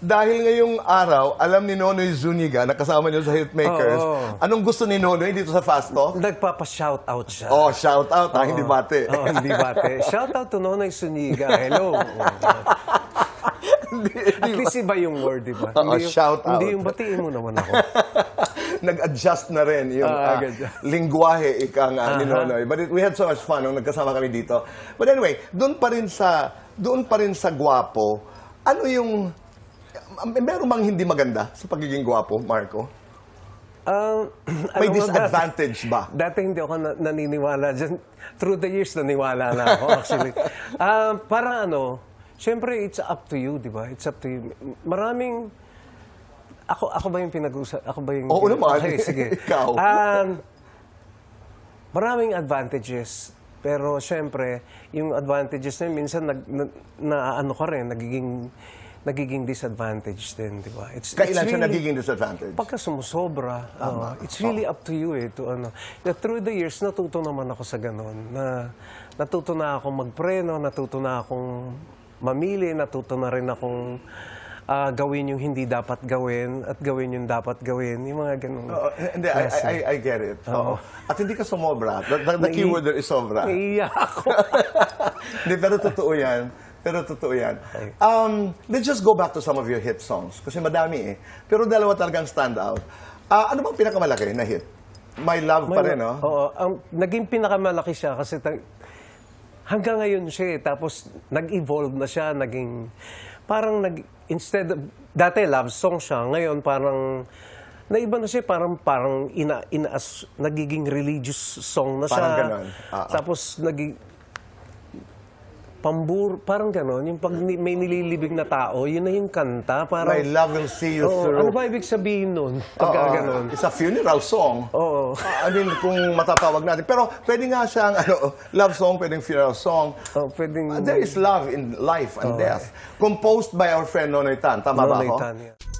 Dahil ngayong araw, alam ni Nonoy Zuniga, na kasama niyo sa Hitmakers, Oo. anong gusto ni Nonoy dito sa Fast Talk? Nagpapa-shoutout siya. Oh, shout out, hindi bate. Oo, hindi bate. Shoutout to Nonoy Zuniga. Hello. At least iba yung word, di ba? Oo, shout out. Hindi yung batiin mo naman ako. Nag-adjust na rin yung ganyan. lingwahe ni Nonoy. But we had so much fun nung nagkasama kami dito. But anyway, doon pa rin sa gwapo, ano yung meron bang hindi maganda sa pagiging gwapo, Marco? May disadvantage ba? Dati hindi ako naniniwala dyan. Through the years, naniwala na ako actually. Parang syempre, it's up to you, di ba? It's up to you. Maraming... Ako ba yung pinag-usap? Ako ba yung... Oo naman. Okay, sige. Ikaw. Maraming advantages. Pero syempre, yung advantages na yun, minsan ka rin, nagiging disadvantage din, di ba? Kailan siya nagiging disadvantage? Pagka sumusobra, it's really up to you through the years, natuto naman ako sa ganun. Natuto na akong magpreno, natuto na akong mamili, natuto na rin akong gawin yung hindi dapat gawin at gawin yung dapat gawin. Yung mga ganun. Hindi, I get it. At hindi ka sumobra. The keyword there is sobra. Naiiyak ako. Hindi, pero totoo yan. Let's just go back to some of your hit songs. Kasi madami eh. Pero dalawa talagang stand out. Ano bang pinakamalaki na hit? My Love pa rin, no? Oo. Naging pinakamalaki siya kasi hanggang ngayon siya eh. Tapos nag-evolve na siya. Parang instead of, dati love song siya. Ngayon parang naiba na siya. Parang nagiging religious song na siya. Parang ganon. Tapos parang gano'n. Yung pag may nililibig na tao, yun na yung kanta. Parang, My love will see you through. Ano ba ibig sabihin nun? Pagka gano'n. It's a funeral song. Oo. I mean, kung matatawag natin. Pero pwede nga siyang love song, pwedeng funeral song. Pwedeng... There is love in life and death. Composed by our friend Nonoy Tan. Tama ba ako? Nonoy Tan, yeah.